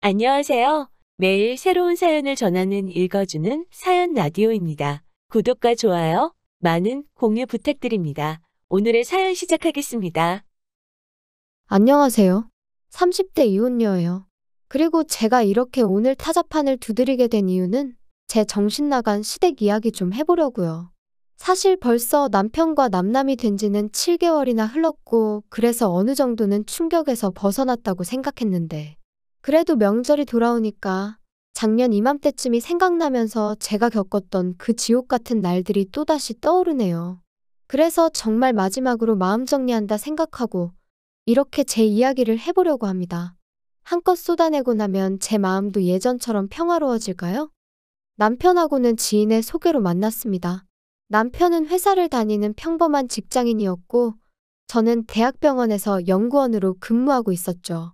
안녕하세요. 매일 새로운 사연을 전하는 읽어주는 사연 라디오입니다. 구독과 좋아요, 많은 공유 부탁드립니다. 오늘의 사연 시작하겠습니다. 안녕하세요. 30대 이혼녀예요. 그리고 제가 이렇게 오늘 타자판을 두드리게 된 이유는 제 정신 나간 시댁 이야기 좀 해보려고요. 사실 벌써 남편과 남남이 된 지는 7개월이나 흘렀고 그래서 어느 정도는 충격에서 벗어났다고 생각했는데 그래도 명절이 돌아오니까 작년 이맘때쯤이 생각나면서 제가 겪었던 그 지옥 같은 날들이 또다시 떠오르네요. 그래서 정말 마지막으로 마음 정리한다 생각하고 이렇게 제 이야기를 해보려고 합니다. 한껏 쏟아내고 나면 제 마음도 예전처럼 평화로워질까요? 남편하고는 지인의 소개로 만났습니다. 남편은 회사를 다니는 평범한 직장인이었고 저는 대학병원에서 연구원으로 근무하고 있었죠.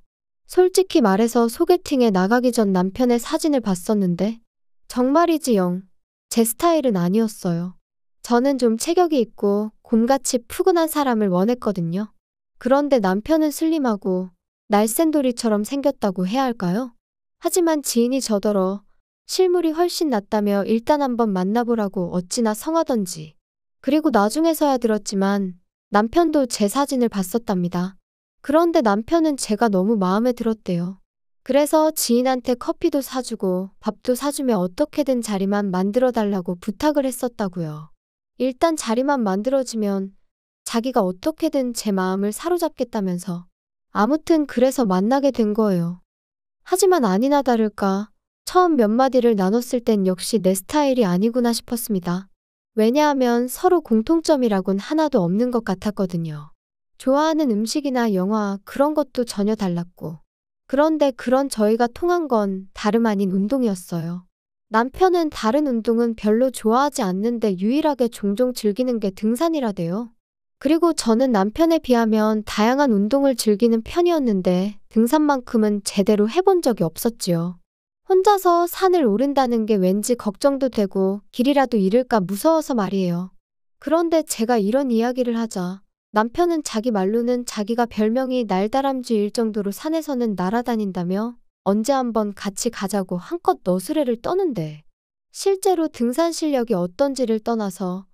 솔직히 말해서 소개팅에 나가기 전 남편의 사진을 봤었는데 정말이지 영 제 스타일은 아니었어요. 저는 좀 체격이 있고 곰같이 푸근한 사람을 원했거든요. 그런데 남편은 슬림하고 날쌘돌이처럼 생겼다고 해야 할까요? 하지만 지인이 저더러 실물이 훨씬 낫다며 일단 한번 만나보라고 어찌나 성하던지. 그리고 나중에서야 들었지만 남편도 제 사진을 봤었답니다. 그런데 남편은 제가 너무 마음에 들었대요. 그래서 지인한테 커피도 사주고 밥도 사주며 어떻게든 자리만 만들어달라고 부탁을 했었다고요. 일단 자리만 만들어지면 자기가 어떻게든 제 마음을 사로잡겠다면서. 아무튼 그래서 만나게 된 거예요. 하지만 아니나 다를까 처음 몇 마디를 나눴을 땐 역시 내 스타일이 아니구나 싶었습니다. 왜냐하면 서로 공통점이라곤 하나도 없는 것 같았거든요. 좋아하는 음식이나 영화 그런 것도 전혀 달랐고. 그런데 그런 저희가 통한 건 다름 아닌 운동이었어요. 남편은 다른 운동은 별로 좋아하지 않는데 유일하게 종종 즐기는 게 등산이라대요. 그리고 저는 남편에 비하면 다양한 운동을 즐기는 편이었는데 등산만큼은 제대로 해본 적이 없었지요. 혼자서 산을 오른다는 게 왠지 걱정도 되고 길이라도 잃을까 무서워서 말이에요. 그런데 제가 이런 이야기를 하자 남편은 자기 말로는 자기가 별명이 날다람쥐일 정도로 산에서는 날아다닌다며 언제 한번 같이 가자고 한껏 너스레를 떠는데 실제로 등산 실력이 어떤지를 떠나서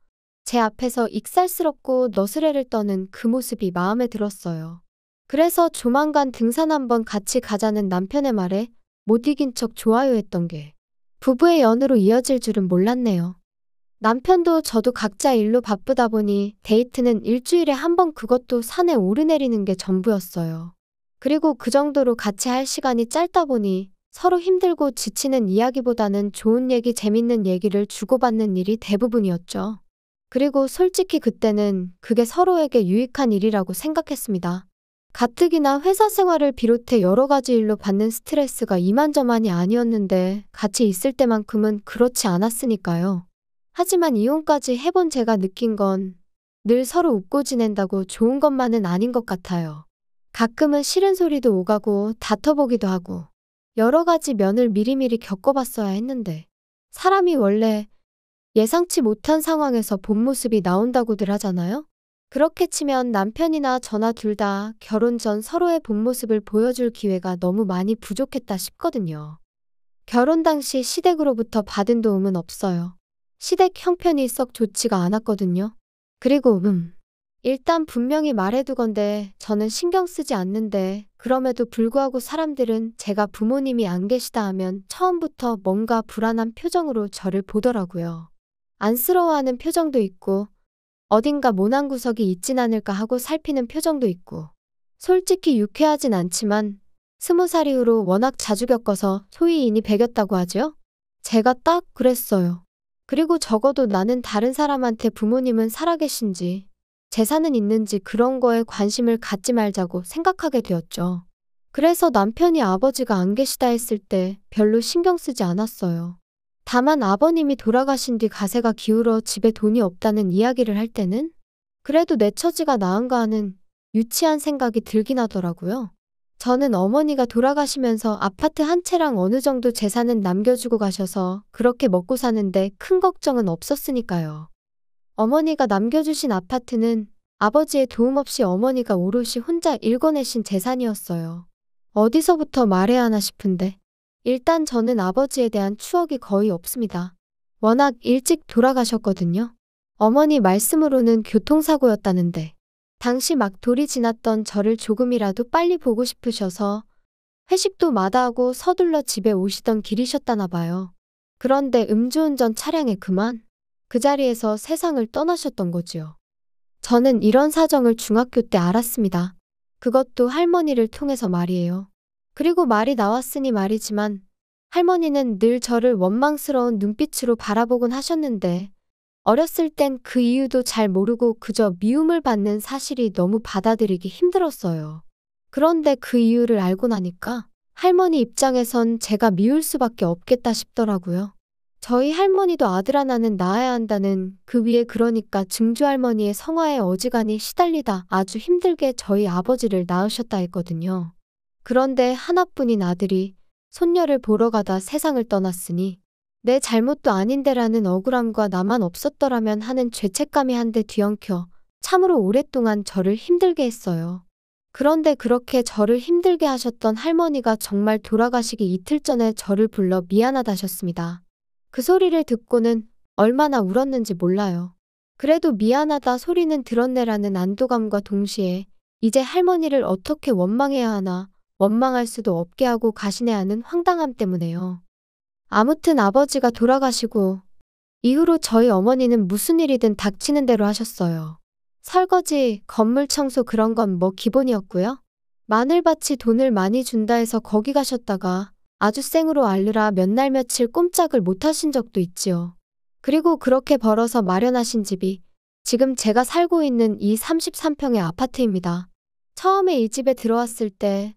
제 앞에서 익살스럽고 너스레를 떠는 그 모습이 마음에 들었어요. 그래서 조만간 등산 한번 같이 가자는 남편의 말에 못 이긴 척 좋아요 했던 게 부부의 연으로 이어질 줄은 몰랐네요. 남편도 저도 각자 일로 바쁘다 보니 데이트는 일주일에 한 번 그것도 산에 오르내리는 게 전부였어요. 그리고 그 정도로 같이 할 시간이 짧다 보니 서로 힘들고 지치는 이야기보다는 좋은 얘기, 재밌는 얘기를 주고받는 일이 대부분이었죠. 그리고 솔직히 그때는 그게 서로에게 유익한 일이라고 생각했습니다. 가뜩이나 회사 생활을 비롯해 여러 가지 일로 받는 스트레스가 이만저만이 아니었는데 같이 있을 때만큼은 그렇지 않았으니까요. 하지만 이혼까지 해본 제가 느낀 건 늘 서로 웃고 지낸다고 좋은 것만은 아닌 것 같아요. 가끔은 싫은 소리도 오가고 다퉈보기도 하고 여러 가지 면을 미리미리 겪어봤어야 했는데 사람이 원래 예상치 못한 상황에서 본 모습이 나온다고들 하잖아요. 그렇게 치면 남편이나 저나 둘 다 결혼 전 서로의 본 모습을 보여줄 기회가 너무 많이 부족했다 싶거든요. 결혼 당시 시댁으로부터 받은 도움은 없어요. 시댁 형편이 썩 좋지가 않았거든요. 그리고 일단 분명히 말해두건대 저는 신경 쓰지 않는데 그럼에도 불구하고 사람들은 제가 부모님이 안 계시다 하면 처음부터 뭔가 불안한 표정으로 저를 보더라고요. 안쓰러워하는 표정도 있고 어딘가 모난 구석이 있진 않을까 하고 살피는 표정도 있고 솔직히 유쾌하진 않지만 20살 이후로 워낙 자주 겪어서 소위 인이 배겼다고 하죠? 제가 딱 그랬어요. 그리고 적어도 나는 다른 사람한테 부모님은 살아계신지 재산은 있는지 그런 거에 관심을 갖지 말자고 생각하게 되었죠. 그래서 남편이 아버지가 안 계시다 했을 때 별로 신경 쓰지 않았어요. 다만 아버님이 돌아가신 뒤 가세가 기울어 집에 돈이 없다는 이야기를 할 때는 그래도 내 처지가 나은가 하는 유치한 생각이 들긴 하더라고요. 저는 어머니가 돌아가시면서 아파트 한 채랑 어느 정도 재산은 남겨주고 가셔서 그렇게 먹고 사는데 큰 걱정은 없었으니까요. 어머니가 남겨주신 아파트는 아버지의 도움 없이 어머니가 오롯이 혼자 일궈내신 재산이었어요. 어디서부터 말해야 하나 싶은데 일단 저는 아버지에 대한 추억이 거의 없습니다. 워낙 일찍 돌아가셨거든요. 어머니 말씀으로는 교통사고였다는데 당시 막 돌이 지났던 저를 조금이라도 빨리 보고 싶으셔서 회식도 마다하고 서둘러 집에 오시던 길이셨다나 봐요. 그런데 음주운전 차량에 그만 그 자리에서 세상을 떠나셨던 거지요. 저는 이런 사정을 중학교 때 알았습니다. 그것도 할머니를 통해서 말이에요. 그리고 말이 나왔으니 말이지만 할머니는 늘 저를 원망스러운 눈빛으로 바라보곤 하셨는데 어렸을 땐 그 이유도 잘 모르고 그저 미움을 받는 사실이 너무 받아들이기 힘들었어요. 그런데 그 이유를 알고 나니까 할머니 입장에선 제가 미울 수밖에 없겠다 싶더라고요. 저희 할머니도 아들 하나는 낳아야 한다는 그 위에 그러니까 증조할머니의 성화에 어지간히 시달리다 아주 힘들게 저희 아버지를 낳으셨다 했거든요. 그런데 하나뿐인 아들이 손녀를 보러 가다 세상을 떠났으니 내 잘못도 아닌데라는 억울함과 나만 없었더라면 하는 죄책감이 한데 뒤엉켜 참으로 오랫동안 저를 힘들게 했어요. 그런데 그렇게 저를 힘들게 하셨던 할머니가 정말 돌아가시기 이틀 전에 저를 불러 미안하다셨습니다. 그 소리를 듣고는 얼마나 울었는지 몰라요. 그래도 미안하다 소리는 들었네라는 안도감과 동시에 이제 할머니를 어떻게 원망해야 하나, 원망할 수도 없게 하고 가시네 하는 황당함 때문에요. 아무튼 아버지가 돌아가시고 이후로 저희 어머니는 무슨 일이든 닥치는 대로 하셨어요. 설거지, 건물 청소 그런 건 뭐 기본이었고요. 마늘밭이 돈을 많이 준다 해서 거기 가셨다가 아주 생으로 앓느라 몇 날 며칠 꼼짝을 못 하신 적도 있지요. 그리고 그렇게 벌어서 마련하신 집이 지금 제가 살고 있는 이 33평의 아파트입니다. 처음에 이 집에 들어왔을 때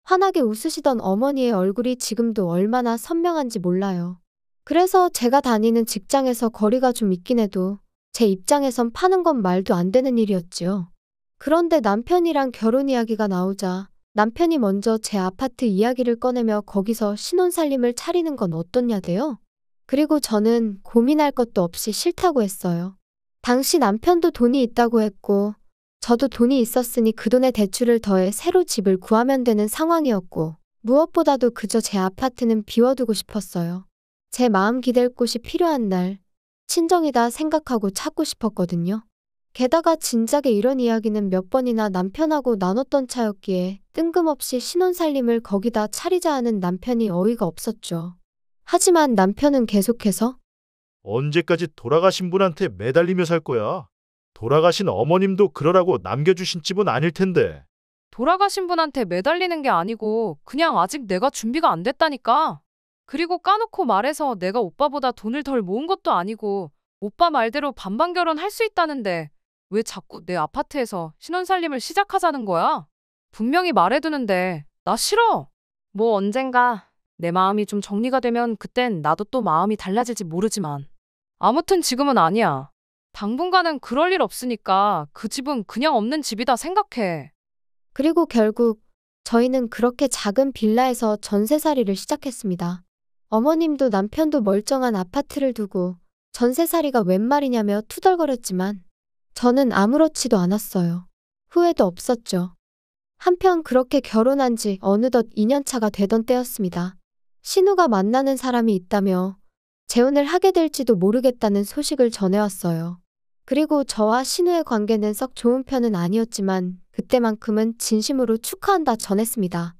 환하게 웃으시던 어머니의 얼굴이 지금도 얼마나 선명한지 몰라요. 그래서 제가 다니는 직장에서 거리가 좀 있긴 해도 제 입장에선 파는 건 말도 안 되는 일이었지요. 그런데 남편이랑 결혼 이야기가 나오자 남편이 먼저 제 아파트 이야기를 꺼내며 거기서 신혼살림을 차리는 건 어떻냐대요. 그리고 저는 고민할 것도 없이 싫다고 했어요. 당시 남편도 돈이 있다고 했고 저도 돈이 있었으니 그 돈에 대출을 더해 새로 집을 구하면 되는 상황이었고 무엇보다도 그저 제 아파트는 비워두고 싶었어요. 제 마음 기댈 곳이 필요한 날 친정이다 생각하고 찾고 싶었거든요. 게다가 진작에 이런 이야기는 몇 번이나 남편하고 나눴던 차였기에 뜬금없이 신혼살림을 거기다 차리자 하는 남편이 어이가 없었죠. 하지만 남편은 계속해서 언제까지 돌아가신 분한테 매달리며 살 거야? 돌아가신 어머님도 그러라고 남겨주신 집은 아닐 텐데. 돌아가신 분한테 매달리는 게 아니고 그냥 아직 내가 준비가 안 됐다니까. 그리고 까놓고 말해서 내가 오빠보다 돈을 덜 모은 것도 아니고 오빠 말대로 반반 결혼할 수 있다는데 왜 자꾸 내 아파트에서 신혼살림을 시작하자는 거야? 분명히 말해두는데 나 싫어. 뭐 언젠가 내 마음이 좀 정리가 되면 그땐 나도 또 마음이 달라질지 모르지만 아무튼 지금은 아니야. 당분간은 그럴 일 없으니까 그 집은 그냥 없는 집이다 생각해. 그리고 결국 저희는 그렇게 작은 빌라에서 전세살이를 시작했습니다. 어머님도 남편도 멀쩡한 아파트를 두고 전세살이가 웬 말이냐며 투덜거렸지만 저는 아무렇지도 않았어요. 후회도 없었죠. 한편 그렇게 결혼한 지 어느덧 2년차가 되던 때였습니다. 신우가 만나는 사람이 있다며 재혼을 하게 될지도 모르겠다는 소식을 전해왔어요. 그리고 저와 신우의 관계는 썩 좋은 편은 아니었지만 그때만큼은 진심으로 축하한다 전했습니다.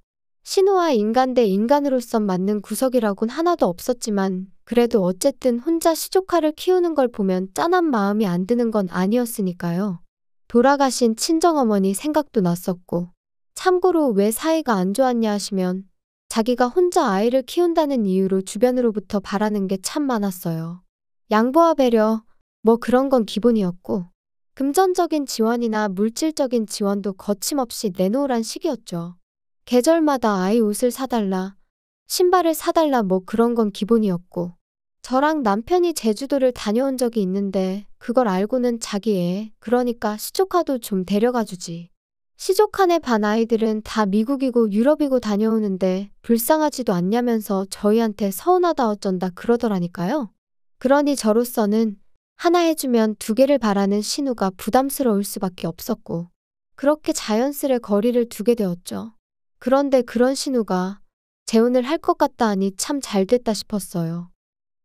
신우와 인간 대 인간으로선 맞는 구석이라곤 하나도 없었지만 그래도 어쨌든 혼자 시조카를 키우는 걸 보면 짠한 마음이 안 드는 건 아니었으니까요. 돌아가신 친정어머니 생각도 났었고 참고로 왜 사이가 안 좋았냐 하시면 자기가 혼자 아이를 키운다는 이유로 주변으로부터 바라는 게 참 많았어요. 양보와 배려, 뭐 그런 건 기본이었고 금전적인 지원이나 물질적인 지원도 거침없이 내놓으란 식이었죠. 계절마다 아이 옷을 사달라, 신발을 사달라 뭐 그런 건 기본이었고 저랑 남편이 제주도를 다녀온 적이 있는데 그걸 알고는 자기 애, 그러니까 시조카도 좀 데려가 주지. 시조카네 반 아이들은 다 미국이고 유럽이고 다녀오는데 불쌍하지도 않냐면서 저희한테 서운하다 어쩐다 그러더라니까요. 그러니 저로서는 하나 해주면 두 개를 바라는 신우가 부담스러울 수밖에 없었고 그렇게 자연스레 거리를 두게 되었죠. 그런데 그런 신우가 재혼을 할 것 같다 하니 참 잘 됐다 싶었어요.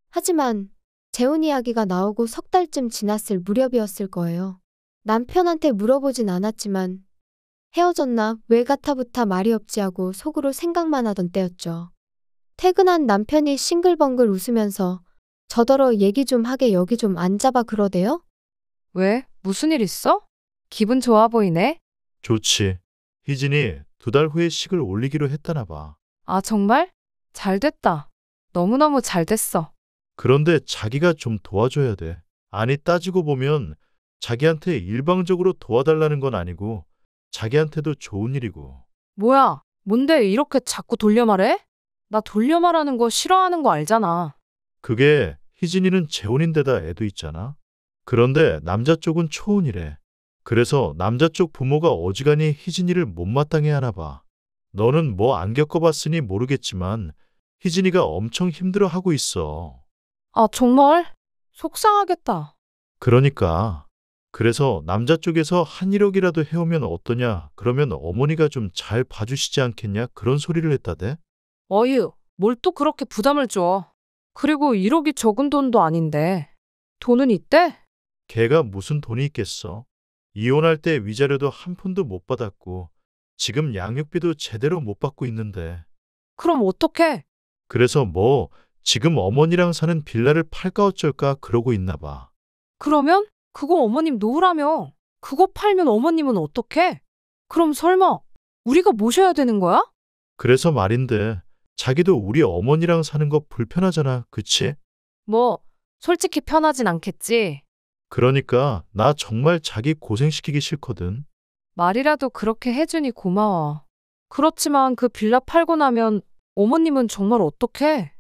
하지만 재혼 이야기가 나오고 석 달쯤 지났을 무렵이었을 거예요. 남편한테 물어보진 않았지만 헤어졌나 왜 가타부타 말이 없지 하고 속으로 생각만 하던 때였죠. 퇴근한 남편이 싱글벙글 웃으면서 저더러 얘기 좀 하게 여기 좀 앉아봐 그러대요? 왜? 무슨 일 있어? 기분 좋아 보이네? 좋지. 희진이 2달 후에 식을 올리기로 했다나 봐. 아, 정말? 잘 됐다. 너무너무 잘 됐어. 그런데 자기가 좀 도와줘야 돼. 아니, 따지고 보면 자기한테 일방적으로 도와달라는 건 아니고 자기한테도 좋은 일이고. 뭐야? 뭔데 이렇게 자꾸 돌려 말해? 나 돌려 말하는 거 싫어하는 거 알잖아. 그게 희진이는 재혼인데다 애도 있잖아. 그런데 남자 쪽은 초혼이래. 그래서 남자 쪽 부모가 어지간히 희진이를 못마땅해 하나 봐. 너는 뭐 안 겪어봤으니 모르겠지만 희진이가 엄청 힘들어하고 있어. 아, 정말? 속상하겠다. 그러니까. 그래서 남자 쪽에서 한 1억이라도 해오면 어떠냐? 그러면 어머니가 좀 잘 봐주시지 않겠냐? 그런 소리를 했다대. 어휴, 뭘 또 그렇게 부담을 줘. 그리고 1억이 적은 돈도 아닌데. 돈은 있대? 걔가 무슨 돈이 있겠어. 이혼할 때 위자료도 한 푼도 못 받았고 지금 양육비도 제대로 못 받고 있는데. 그럼 어떡해? 그래서 뭐 지금 어머니랑 사는 빌라를 팔까 어쩔까 그러고 있나 봐. 그러면? 그거 어머님 놓으라며. 그거 팔면 어머님은 어떡해? 그럼 설마 우리가 모셔야 되는 거야? 그래서 말인데 자기도 우리 어머니랑 사는 거 불편하잖아. 그치? 뭐, 솔직히 편하진 않겠지. 그러니까 나 정말 자기 고생시키기 싫거든. 말이라도 그렇게 해주니 고마워. 그렇지만 그 빌라 팔고 나면 어머님은 정말 어떡해?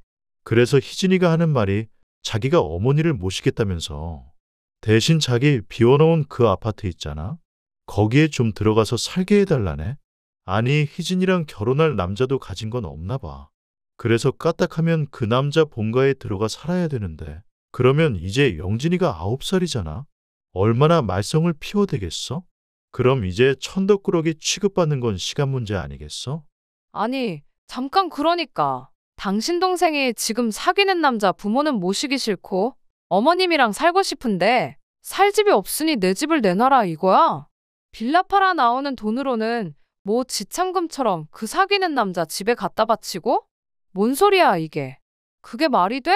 그래서 희진이가 하는 말이 자기가 어머니를 모시겠다면서. 대신 자기 비워놓은 그 아파트 있잖아. 거기에 좀 들어가서 살게 해달라네. 아니, 희진이랑 결혼할 남자도 가진 건 없나 봐. 그래서 까딱하면 그 남자 본가에 들어가 살아야 되는데. 그러면 이제 영진이가 9살이잖아. 얼마나 말썽을 피워대겠어? 그럼 이제 천덕꾸러기 취급받는 건 시간 문제 아니겠어? 아니, 잠깐 그러니까. 당신 동생이 지금 사귀는 남자 부모는 모시기 싫고 어머님이랑 살고 싶은데 살 집이 없으니 내 집을 내놔라 이거야? 빌라 팔아 나오는 돈으로는 뭐 지참금처럼 그 사귀는 남자 집에 갖다 바치고? 뭔 소리야 이게? 그게 말이 돼?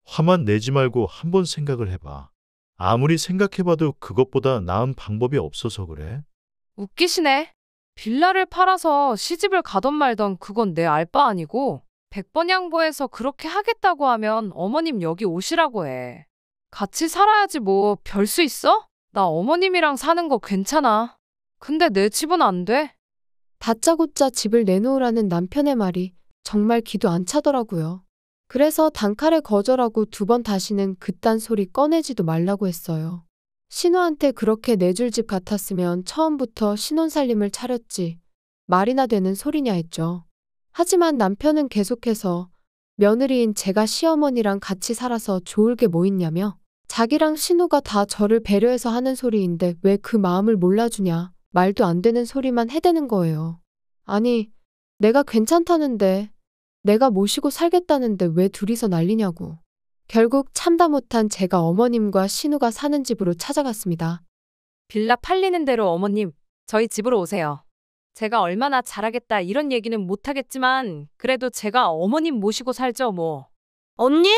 화만 내지 말고 한번 생각을 해봐. 아무리 생각해봐도 그것보다 나은 방법이 없어서 그래. 웃기시네. 빌라를 팔아서 시집을 가던 말던 그건 내 알 바 아니고 100번 양보해서 그렇게 하겠다고 하면 어머님 여기 오시라고 해. 같이 살아야지 뭐 별 수 있어? 나 어머님이랑 사는 거 괜찮아. 근데 내 집은 안 돼. 다짜고짜 집을 내놓으라는 남편의 말이 정말 기도 안 차더라고요. 그래서 단칼에 거절하고 2번 다시는 그딴 소리 꺼내지도 말라고 했어요. 신우한테 그렇게 내줄 집 같았으면 처음부터 신혼살림을 차렸지. 말이나 되는 소리냐 했죠. 하지만 남편은 계속해서 며느리인 제가 시어머니랑 같이 살아서 좋을 게 뭐 있냐며 자기랑 신우가 다 저를 배려해서 하는 소리인데 왜 그 마음을 몰라주냐 말도 안 되는 소리만 해대는 거예요. 아니, 내가 괜찮다는데 내가 모시고 살겠다는데 왜 둘이서 난리냐고. 결국 참다 못한 제가 어머님과 신우가 사는 집으로 찾아갔습니다. 빌라 팔리는 대로 어머님, 저희 집으로 오세요. 제가 얼마나 잘하겠다 이런 얘기는 못하겠지만 그래도 제가 어머님 모시고 살죠 뭐. 언니?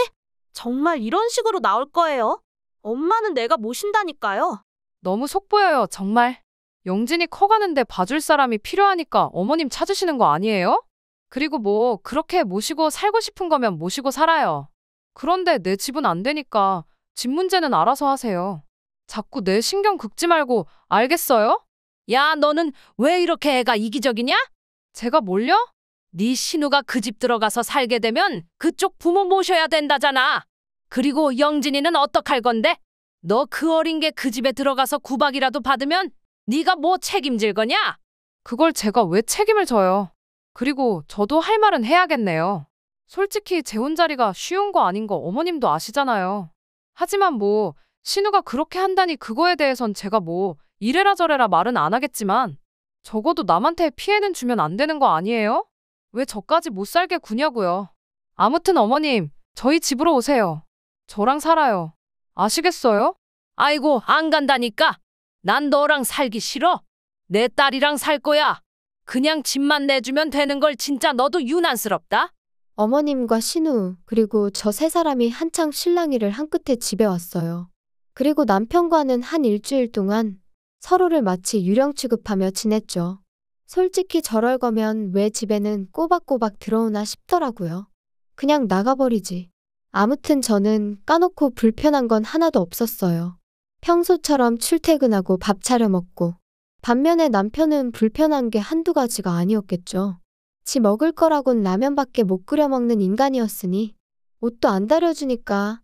정말 이런 식으로 나올 거예요? 엄마는 내가 모신다니까요. 너무 속보여요 정말. 영진이 커가는데 봐줄 사람이 필요하니까 어머님 찾으시는 거 아니에요? 그리고 뭐 그렇게 모시고 살고 싶은 거면 모시고 살아요. 그런데 내 집은 안 되니까 집 문제는 알아서 하세요. 자꾸 내 신경 긁지 말고 알겠어요? 야, 너는 왜 이렇게 애가 이기적이냐? 제가 뭘요? 네 신우가 그 집 들어가서 살게 되면 그쪽 부모 모셔야 된다잖아. 그리고 영진이는 어떡할 건데? 너 그 어린 게 그 집에 들어가서 구박이라도 받으면 네가 뭐 책임질 거냐? 그걸 제가 왜 책임을 져요? 그리고 저도 할 말은 해야겠네요. 솔직히 재혼 자리가 쉬운 거 아닌 거 어머님도 아시잖아요. 하지만 뭐 신우가 그렇게 한다니 그거에 대해선 제가 뭐 이래라 저래라 말은 안 하겠지만 적어도 남한테 피해는 주면 안 되는 거 아니에요? 왜 저까지 못 살게 구냐고요. 아무튼 어머님, 저희 집으로 오세요. 저랑 살아요. 아시겠어요? 아이고, 안 간다니까. 난 너랑 살기 싫어. 내 딸이랑 살 거야. 그냥 집만 내주면 되는 걸 진짜 너도 유난스럽다. 어머님과 신우, 그리고 저 세 사람이 한창 실랑이를 한 끝에 집에 왔어요. 그리고 남편과는 한 일주일 동안 서로를 마치 유령 취급하며 지냈죠. 솔직히 저럴 거면 왜 집에는 꼬박꼬박 들어오나 싶더라고요. 그냥 나가버리지. 아무튼 저는 까놓고 불편한 건 하나도 없었어요. 평소처럼 출퇴근하고 밥 차려 먹고. 반면에 남편은 불편한 게 한두 가지가 아니었겠죠. 지 먹을 거라곤 라면밖에 못 끓여 먹는 인간이었으니 옷도 안 다려주니까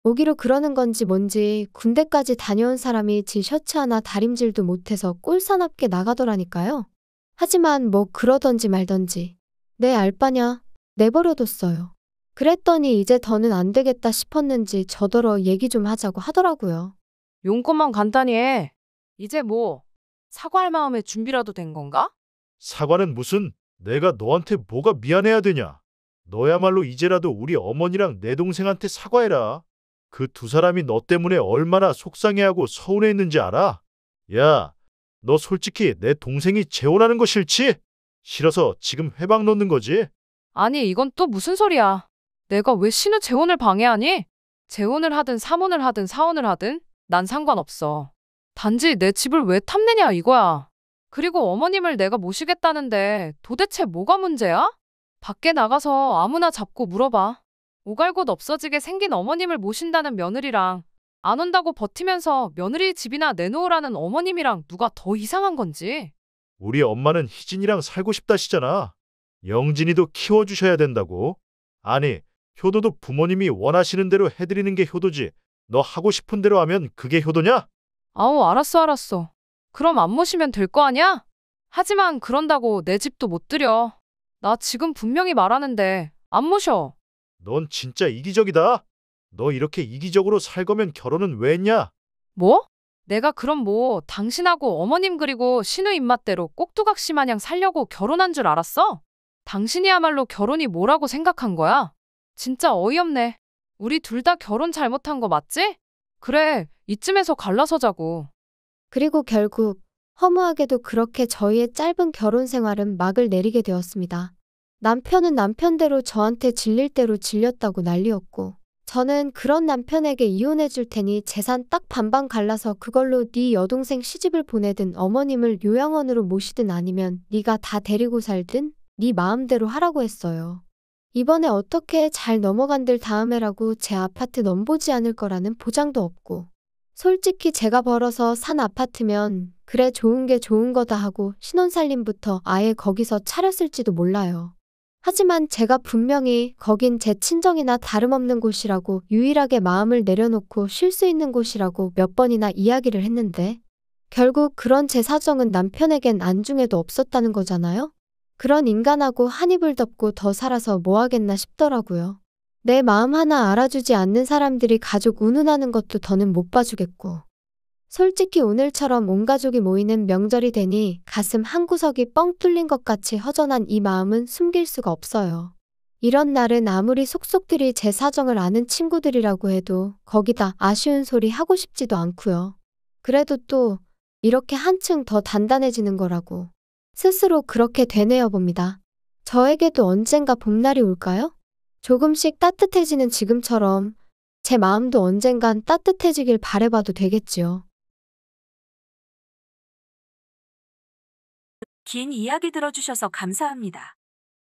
오기로 그러는 건지 뭔지 군대까지 다녀온 사람이 지 셔츠 하나 다림질도 못해서 꼴사납게 나가더라니까요. 하지만 뭐 그러던지 말던지 내 알바냐 내버려뒀어요. 그랬더니 이제 더는 안 되겠다 싶었는지 저더러 얘기 좀 하자고 하더라고요. 용건만 간단히 해. 이제 뭐 사과할 마음의 준비라도 된 건가? 사과는 무슨, 내가 너한테 뭐가 미안해야 되냐? 너야말로 이제라도 우리 어머니랑 내 동생한테 사과해라. 그 두 사람이 너 때문에 얼마나 속상해하고 서운해했는지 알아? 야, 너 솔직히 내 동생이 재혼하는 거 싫지? 싫어서 지금 회방 놓는 거지? 아니, 이건 또 무슨 소리야. 내가 왜 신우 재혼을 방해하니? 재혼을 하든 삼혼을 하든 사혼을 하든 난 상관없어. 단지 내 집을 왜 탐내냐 이거야. 그리고 어머님을 내가 모시겠다는데 도대체 뭐가 문제야? 밖에 나가서 아무나 잡고 물어봐. 오갈 곳 없어지게 생긴 어머님을 모신다는 며느리랑 안 온다고 버티면서 며느리 집이나 내놓으라는 어머님이랑 누가 더 이상한 건지. 우리 엄마는 희진이랑 살고 싶다시잖아. 영진이도 키워주셔야 된다고. 아니, 효도도 부모님이 원하시는 대로 해드리는 게 효도지. 너 하고 싶은 대로 하면 그게 효도냐? 아우, 알았어. 그럼 안 모시면 될 거 아냐? 하지만 그런다고 내 집도 못 들여. 나 지금 분명히 말하는데 안 모셔. 넌 진짜 이기적이다. 너 이렇게 이기적으로 살 거면 결혼은 왜 했냐? 뭐? 내가 그럼 뭐 당신하고 어머님 그리고 신우 입맛대로 꼭두각시 마냥 살려고 결혼한 줄 알았어? 당신이야말로 결혼이 뭐라고 생각한 거야? 진짜 어이없네. 우리 둘 다 결혼 잘못한 거 맞지? 그래, 이쯤에서 갈라서자고. 그리고 결국 허무하게도 그렇게 저희의 짧은 결혼 생활은 막을 내리게 되었습니다. 남편은 남편대로 저한테 질릴 대로 질렸다고 난리였고 저는 그런 남편에게 이혼해 줄 테니 재산 딱 반반 갈라서 그걸로 네 여동생 시집을 보내든 어머님을 요양원으로 모시든 아니면 네가 다 데리고 살든 네 마음대로 하라고 했어요. 이번에 어떻게 잘 넘어간들 다음에라고 제 아파트 넘보지 않을 거라는 보장도 없고 솔직히 제가 벌어서 산 아파트면 그래 좋은 게 좋은 거다 하고 신혼살림부터 아예 거기서 차렸을지도 몰라요. 하지만 제가 분명히 거긴 제 친정이나 다름없는 곳이라고 유일하게 마음을 내려놓고 쉴 수 있는 곳이라고 몇 번이나 이야기를 했는데 결국 그런 제 사정은 남편에겐 안중에도 없었다는 거잖아요. 그런 인간하고 한 입을 덮고 더 살아서 뭐 하겠나 싶더라고요. 내 마음 하나 알아주지 않는 사람들이 가족 운운하는 것도 더는 못 봐주겠고. 솔직히 오늘처럼 온 가족이 모이는 명절이 되니 가슴 한구석이 뻥 뚫린 것 같이 허전한 이 마음은 숨길 수가 없어요. 이런 날은 아무리 속속들이 제 사정을 아는 친구들이라고 해도 거기다 아쉬운 소리 하고 싶지도 않고요. 그래도 또 이렇게 한층 더 단단해지는 거라고 스스로 그렇게 되뇌어 봅니다. 저에게도 언젠가 봄날이 올까요? 조금씩 따뜻해지는 지금처럼 제 마음도 언젠간 따뜻해지길 바라봐도 되겠지요. 긴 이야기 들어주셔서 감사합니다.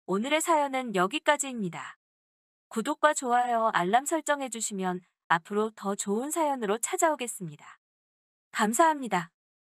오늘의 사연은 여기까지입니다. 구독과 좋아요, 알람 설정해주시면 앞으로 더 좋은 사연으로 찾아오겠습니다. 감사합니다.